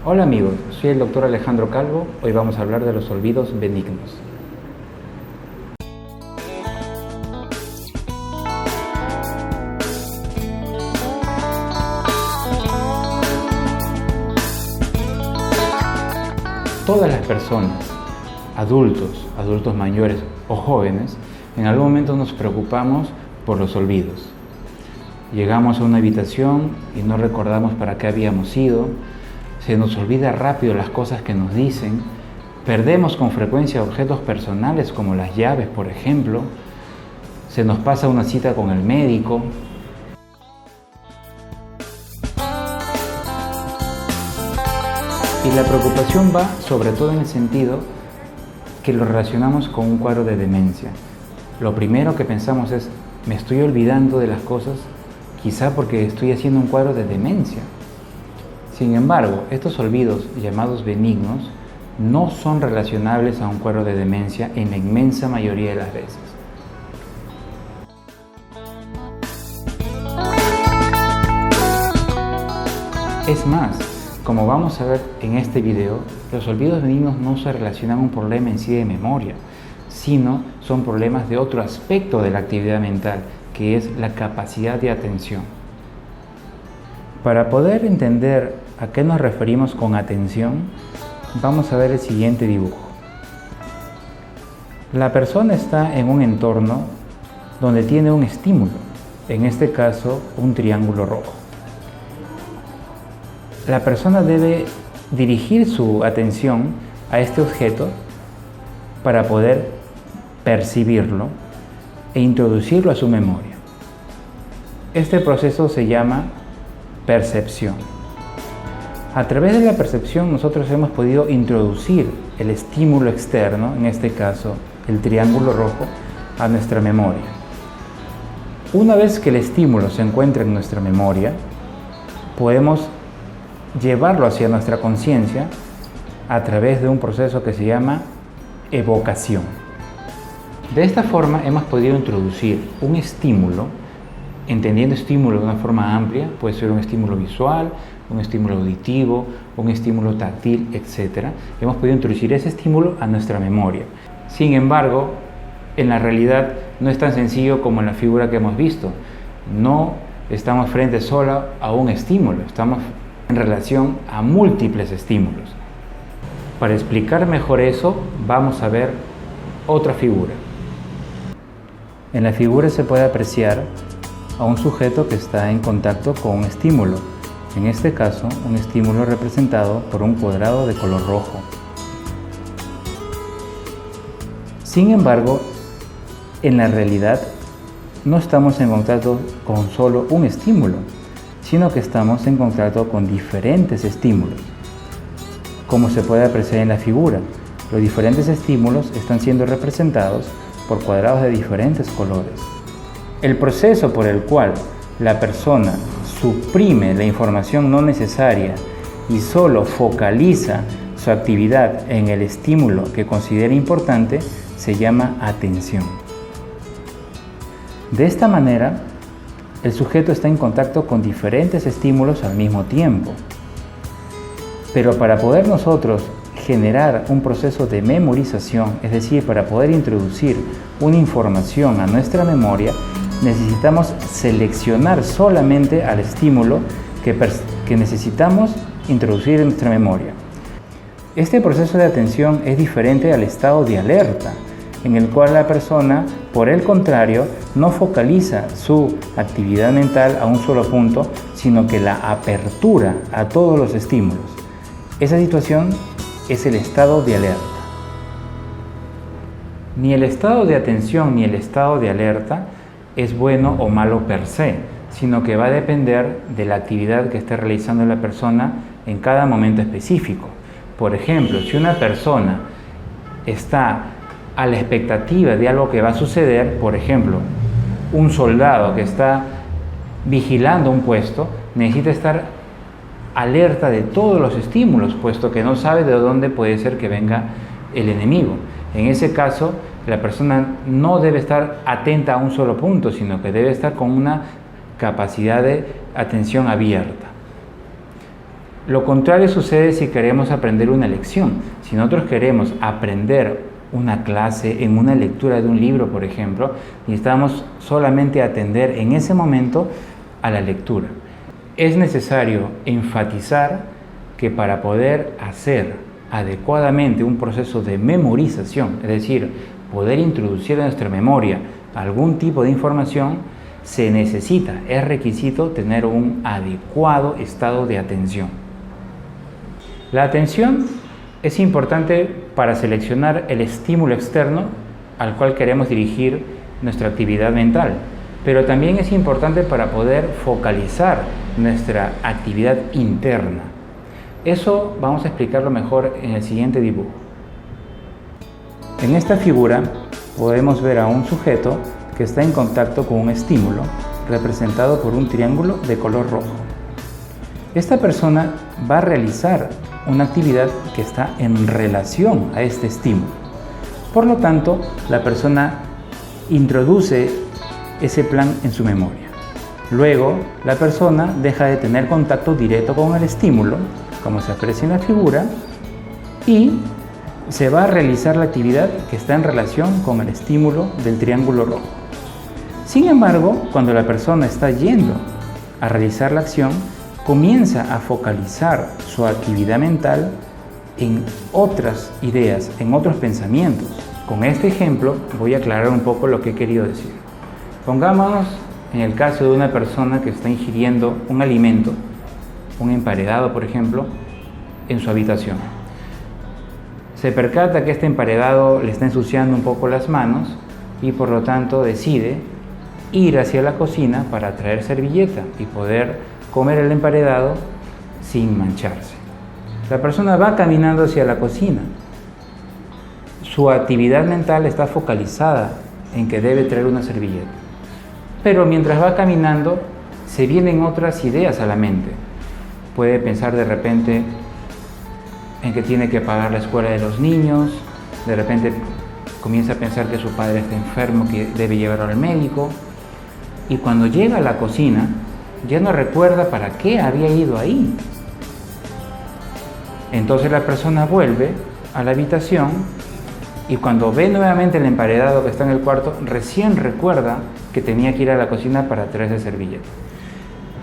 Hola amigos, soy el doctor Alejandro Calvo. Hoy vamos a hablar de los olvidos benignos. Todas las personas, adultos mayores o jóvenes, en algún momento nos preocupamos por los olvidos. Llegamos a una habitación y no recordamos para qué habíamos ido, se nos olvida rápido las cosas que nos dicen, perdemos con frecuencia objetos personales como las llaves, por ejemplo, se nos pasa una cita con el médico. Y la preocupación va sobre todo en el sentido que lo relacionamos con un cuadro de demencia. Lo primero que pensamos es, me estoy olvidando de las cosas, quizá porque estoy haciendo un cuadro de demencia. Sin embargo, estos olvidos llamados benignos no son relacionables a un cuadro de demencia en la inmensa mayoría de las veces. Es más, como vamos a ver en este video, los olvidos benignos no se relacionan a un problema en sí de memoria, sino son problemas de otro aspecto de la actividad mental, que es la capacidad de atención. Para poder entender a qué nos referimos con atención, vamos a ver el siguiente dibujo. La persona está en un entorno donde tiene un estímulo, en este caso un triángulo rojo. La persona debe dirigir su atención a este objeto para poder percibirlo e introducirlo a su memoria. Este proceso se llama percepción. A través de la percepción nosotros hemos podido introducir el estímulo externo, en este caso el triángulo rojo, a nuestra memoria. Una vez que el estímulo se encuentra en nuestra memoria, podemos llevarlo hacia nuestra conciencia a través de un proceso que se llama evocación. De esta forma hemos podido introducir un estímulo, entendiendo estímulo de una forma amplia, puede ser un estímulo visual, un estímulo auditivo, un estímulo táctil, etc. Hemos podido introducir ese estímulo a nuestra memoria. Sin embargo, en la realidad no es tan sencillo como en la figura que hemos visto. No estamos frente solo a un estímulo, estamos en relación a múltiples estímulos. Para explicar mejor eso, vamos a ver otra figura. En la figura se puede apreciar a un sujeto que está en contacto con un estímulo, en este caso un estímulo representado por un cuadrado de color rojo. Sin embargo, en la realidad no estamos en contacto con solo un estímulo, sino que estamos en contacto con diferentes estímulos. Como se puede apreciar en la figura, los diferentes estímulos están siendo representados por cuadrados de diferentes colores. El proceso por el cual la persona suprime la información no necesaria y solo focaliza su actividad en el estímulo que considera importante se llama atención. De esta manera, el sujeto está en contacto con diferentes estímulos al mismo tiempo. Pero para poder nosotros generar un proceso de memorización, es decir, para poder introducir una información a nuestra memoria, necesitamos seleccionar solamente al estímulo que necesitamos introducir en nuestra memoria. Este proceso de atención es diferente al estado de alerta, en el cual la persona, por el contrario, no focaliza su actividad mental a un solo punto, sino que la apertura a todos los estímulos. Esa situación es el estado de alerta. Ni el estado de atención ni el estado de alerta es bueno o malo per se, sino que va a depender de la actividad que esté realizando la persona en cada momento específico. Por ejemplo, si una persona está a la expectativa de algo que va a suceder, por ejemplo, un soldado que está vigilando un puesto, necesita estar alerta de todos los estímulos, puesto que no sabe de dónde puede ser que venga el enemigo. En ese caso, la persona no debe estar atenta a un solo punto, sino que debe estar con una capacidad de atención abierta. Lo contrario sucede si queremos aprender una lección. Si nosotros queremos aprender una clase en una lectura de un libro, por ejemplo, necesitamos solamente atender en ese momento a la lectura. Es necesario enfatizar que para poder hacer adecuadamente un proceso de memorización, es decir, poder introducir en nuestra memoria algún tipo de información, se necesita, es requisito tener un adecuado estado de atención. La atención es importante para seleccionar el estímulo externo al cual queremos dirigir nuestra actividad mental, pero también es importante para poder focalizar nuestra actividad interna. Eso vamos a explicarlo mejor en el siguiente dibujo. En esta figura podemos ver a un sujeto que está en contacto con un estímulo representado por un triángulo de color rojo. Esta persona va a realizar una actividad que está en relación a este estímulo. Por lo tanto, la persona introduce ese plan en su memoria. Luego, la persona deja de tener contacto directo con el estímulo, como se aprecia en la figura, y se va a realizar la actividad que está en relación con el estímulo del triángulo rojo. Sin embargo, cuando la persona está yendo a realizar la acción, comienza a focalizar su actividad mental en otras ideas, en otros pensamientos. Con este ejemplo voy a aclarar un poco lo que he querido decir. Pongámonos en el caso de una persona que está ingiriendo un alimento, un emparedado por ejemplo, en su habitación. Se percata que este emparedado le está ensuciando un poco las manos y por lo tanto decide ir hacia la cocina para traer servilleta y poder comer el emparedado sin mancharse. La persona va caminando hacia la cocina. Su actividad mental está focalizada en que debe traer una servilleta. Pero mientras va caminando, se vienen otras ideas a la mente. Puede pensar de repente en que tiene que pagar la escuela de los niños, de repente comienza a pensar que su padre está enfermo, que debe llevarlo al médico, y cuando llega a la cocina, ya no recuerda para qué había ido ahí. Entonces la persona vuelve a la habitación y cuando ve nuevamente el emparedado que está en el cuarto, recién recuerda que tenía que ir a la cocina para traerse servilleta.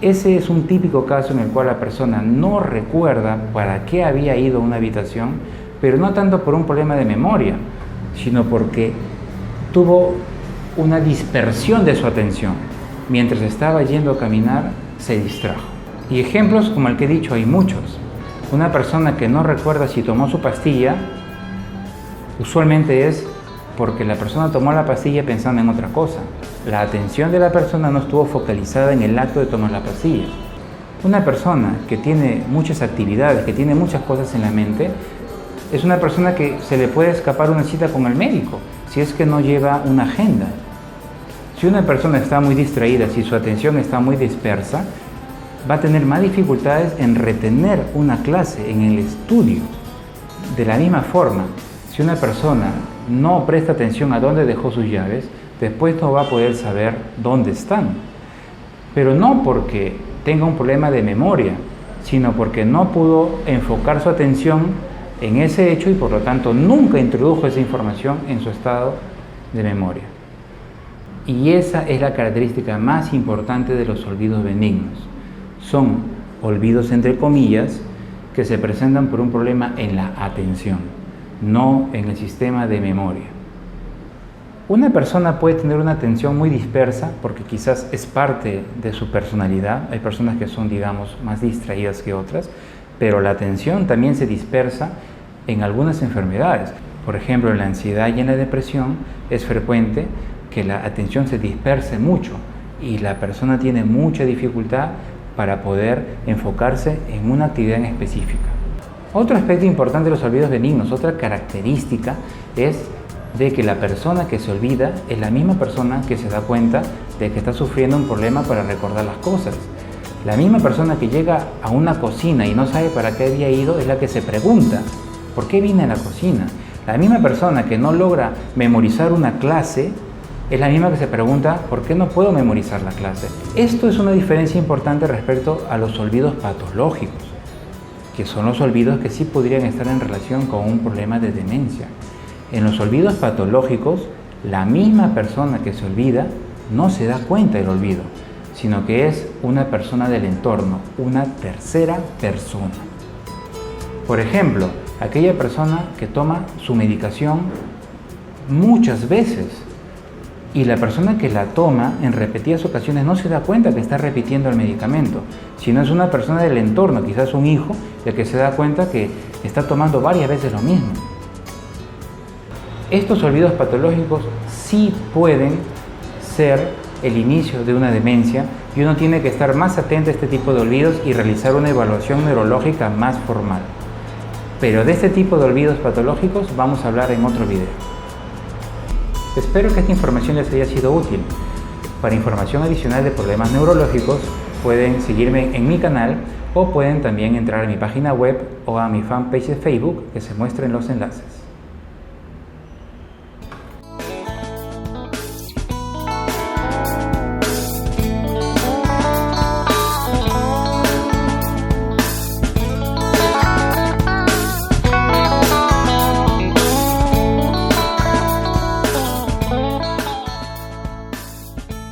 Ese es un típico caso en el cual la persona no recuerda para qué había ido a una habitación, pero no tanto por un problema de memoria, sino porque tuvo una dispersión de su atención. Mientras estaba yendo a caminar, se distrajo. Y ejemplos como el que he dicho hay muchos. Una persona que no recuerda si tomó su pastilla, usualmente es porque la persona tomó la pastilla pensando en otra cosa. La atención de la persona no estuvo focalizada en el acto de tomar la pastilla. Una persona que tiene muchas actividades, que tiene muchas cosas en la mente, es una persona que se le puede escapar una cita con el médico si es que no lleva una agenda. Si una persona está muy distraída, si su atención está muy dispersa, va a tener más dificultades en retener una clase, en el estudio. De la misma forma, si una persona no presta atención a dónde dejó sus llaves, después no va a poder saber dónde están. Pero no porque tenga un problema de memoria, sino porque no pudo enfocar su atención en ese hecho y por lo tanto nunca introdujo esa información en su estado de memoria. Y esa es la característica más importante de los olvidos benignos. Son olvidos entre comillas que se presentan por un problema en la atención, no en el sistema de memoria. Una persona puede tener una atención muy dispersa porque quizás es parte de su personalidad. Hay personas que son, digamos, más distraídas que otras, pero la atención también se dispersa en algunas enfermedades. Por ejemplo, en la ansiedad y en la depresión es frecuente que la atención se disperse mucho y la persona tiene mucha dificultad para poder enfocarse en una actividad en específica. Otro aspecto importante de los olvidos benignos, otra característica es de que la persona que se olvida es la misma persona que se da cuenta de que está sufriendo un problema para recordar las cosas. La misma persona que llega a una cocina y no sabe para qué había ido es la que se pregunta, ¿por qué vine a la cocina? La misma persona que no logra memorizar una clase es la misma que se pregunta, ¿por qué no puedo memorizar la clase? Esto es una diferencia importante respecto a los olvidos patológicos. que son los olvidos que sí podrían estar en relación con un problema de demencia. En los olvidos patológicos, la misma persona que se olvida no se da cuenta del olvido, sino que es una persona del entorno, una tercera persona. Por ejemplo, aquella persona que toma su medicación muchas veces y la persona que la toma en repetidas ocasiones no se da cuenta que está repitiendo el medicamento, sino es una persona del entorno, quizás un hijo, el que se da cuenta que está tomando varias veces lo mismo. Estos olvidos patológicos sí pueden ser el inicio de una demencia y uno tiene que estar más atento a este tipo de olvidos y realizar una evaluación neurológica más formal. Pero de este tipo de olvidos patológicos vamos a hablar en otro video. Espero que esta información les haya sido útil. Para información adicional de problemas neurológicos pueden seguirme en mi canal o pueden también entrar a mi página web o a mi fanpage de Facebook que se muestren los enlaces.